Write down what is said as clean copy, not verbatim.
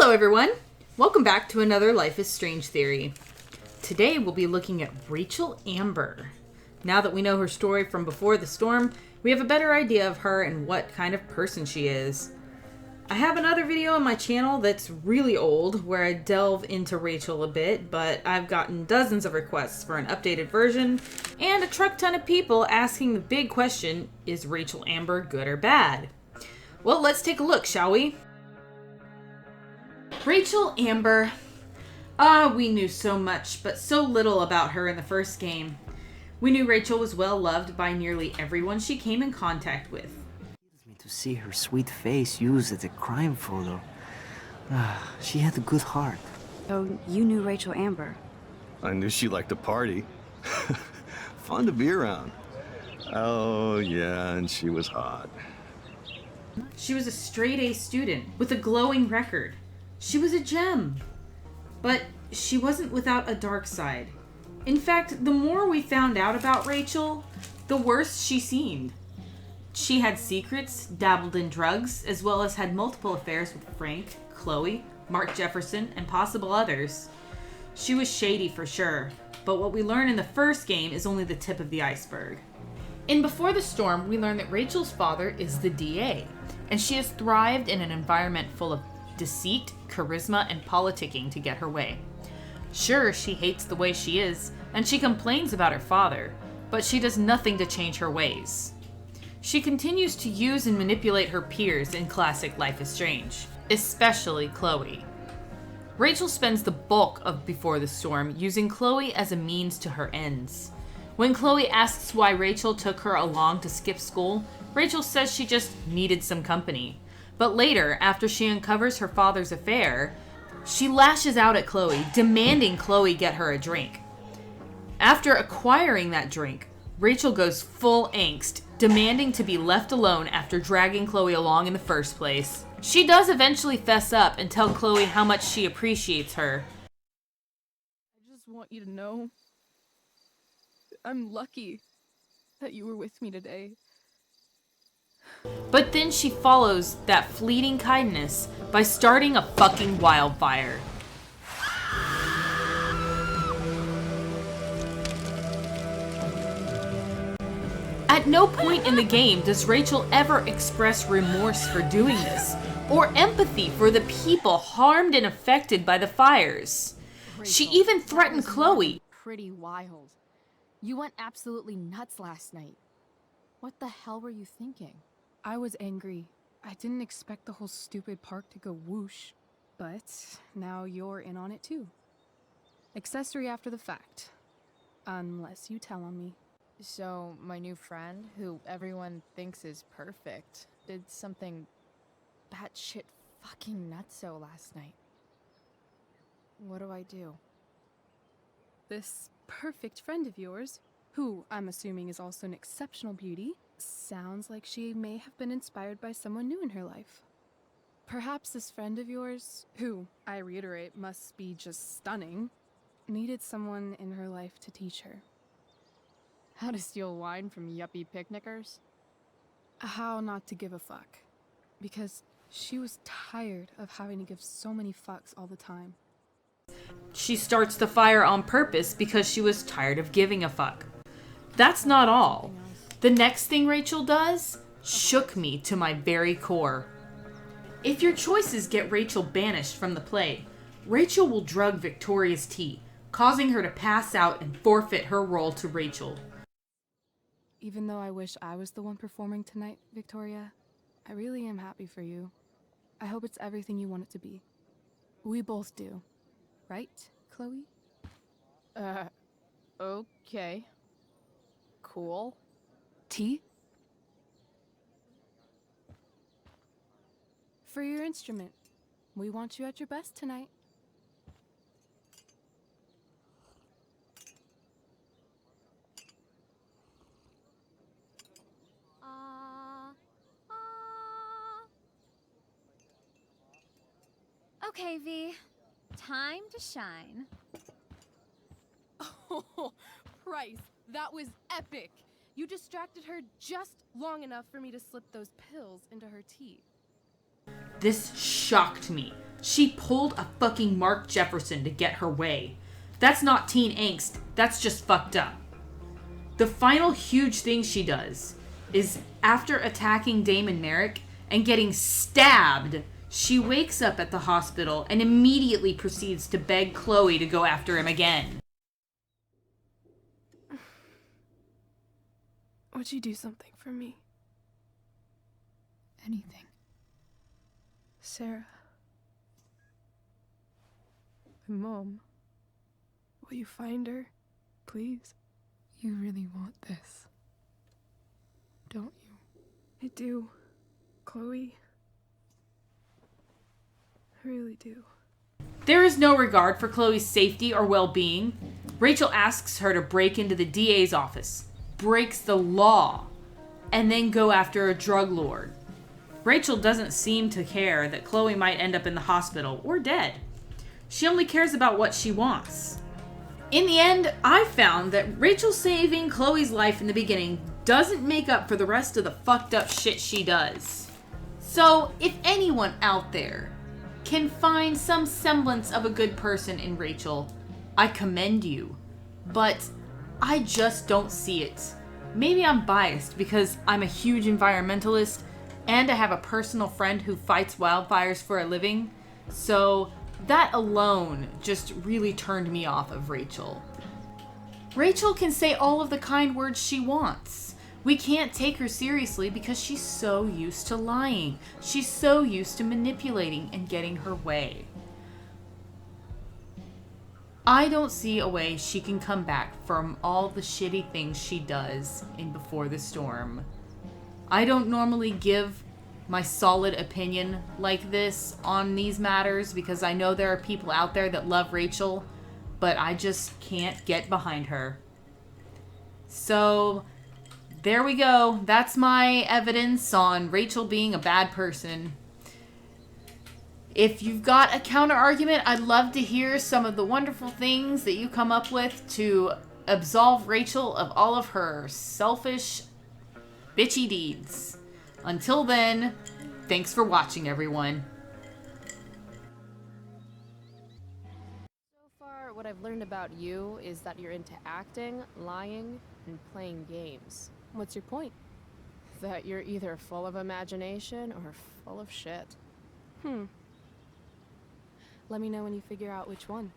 Hello everyone! Welcome back to another Life is Strange theory. Today we'll be looking at Rachel Amber. Now that we know her story from before the storm, we have a better idea of her and what kind of person she is. I have another video on my channel that's really old where I delve into Rachel a bit, but I've gotten dozens of requests for an updated version and a truck ton of people asking the big question, is Rachel Amber good or bad? Well, let's take a look, shall we? Rachel Amber. We knew so much, but so little about her in the first game. We knew Rachel was well loved by nearly everyone she came in contact with. To see her sweet face used as a crime photo. She had a good heart. So you knew Rachel Amber? I knew she liked to party. Fun to be around. Oh, yeah, and she was hot. She was a straight-A student with a glowing record. She was a gem. But she wasn't without a dark side. In fact, the more we found out about Rachel, the worse she seemed. She had secrets, dabbled in drugs, as well as had multiple affairs with Frank, Chloe, Mark Jefferson, and possible others. She was shady for sure, but what we learn in the first game is only the tip of the iceberg. In Before the Storm, we learn that Rachel's father is the DA, and she has thrived in an environment full of deceit, charisma, and politicking to get her way. Sure, she hates the way she is, and she complains about her father, but she does nothing to change her ways. She continues to use and manipulate her peers in classic Life is Strange, especially Chloe. Rachel spends the bulk of Before the Storm using Chloe as a means to her ends. When Chloe asks why Rachel took her along to skip school, Rachel says she just needed some company. But later, after she uncovers her father's affair, she lashes out at Chloe, demanding Chloe get her a drink. After acquiring that drink, Rachel goes full angst, demanding to be left alone after dragging Chloe along in the first place. She does eventually fess up and tell Chloe how much she appreciates her. I just want you to know I'm lucky that you were with me today. But then she follows that fleeting kindness by starting a fucking wildfire. At no point in the game does Rachel ever express remorse for doing this, or empathy for the people harmed and affected by the fires. She even threatened Chloe. Pretty wild. You went absolutely nuts last night. What the hell were you thinking? I was angry. I didn't expect the whole stupid park to go whoosh. But now you're in on it too. Accessory after the fact. Unless you tell on me. So, my new friend, who everyone thinks is perfect, did something batshit fucking nutso last night. What do I do? This perfect friend of yours, who I'm assuming is also an exceptional beauty, sounds like she may have been inspired by someone new in her life. Perhaps this friend of yours, who, I reiterate, must be just stunning, needed someone in her life to teach her. How to steal wine from yuppie picnickers? How not to give a fuck. Because she was tired of having to give so many fucks all the time. She starts the fire on purpose because she was tired of giving a fuck. That's not all. The next thing Rachel does shook me to my very core. If your choices get Rachel banished from the play, Rachel will drug Victoria's tea, causing her to pass out and forfeit her role to Rachel. Even though I wish I was the one performing tonight, Victoria, I really am happy for you. I hope it's everything you want it to be. We both do. Right, Chloe? Okay. Cool. Tea? For your instrument. We want you at your best tonight. Okay, V. Time to shine. Oh, Price, that was epic! You distracted her just long enough for me to slip those pills into her tea. This shocked me. She pulled a fucking Mark Jefferson to get her way. That's not teen angst. That's just fucked up. The final huge thing she does is, after attacking Damon Merrick and getting stabbed, she wakes up at the hospital and immediately proceeds to beg Chloe to go after him again. Would you do something for me? Anything. Sarah. My mom. Will you find her? Please? You really want this, don't you? I do. Chloe. I really do. There is no regard for Chloe's safety or well-being. Rachel asks her to break into the DA's office, breaks the law, and then go after a drug lord. Rachel doesn't seem to care that Chloe might end up in the hospital or dead. She only cares about what she wants. In the end, I found that Rachel saving Chloe's life in the beginning doesn't make up for the rest of the fucked up shit she does. So, if anyone out there can find some semblance of a good person in Rachel, I commend you. But I just don't see it. Maybe I'm biased because I'm a huge environmentalist and I have a personal friend who fights wildfires for a living. So that alone just really turned me off of Rachel. Rachel can say all of the kind words she wants. We can't take her seriously because she's so used to lying. She's so used to manipulating and getting her way. I don't see a way she can come back from all the shitty things she does in Before the Storm. I don't normally give my solid opinion like this on these matters because I know there are people out there that love Rachel, but I just can't get behind her. So there we go. That's my evidence on Rachel being a bad person. If you've got a counter argument, I'd love to hear some of the wonderful things that you come up with to absolve Rachel of all of her selfish, bitchy deeds. Until then, thanks for watching, everyone. So far, what I've learned about you is that you're into acting, lying, and playing games. What's your point? That you're either full of imagination or full of shit. Let me know when you figure out which one.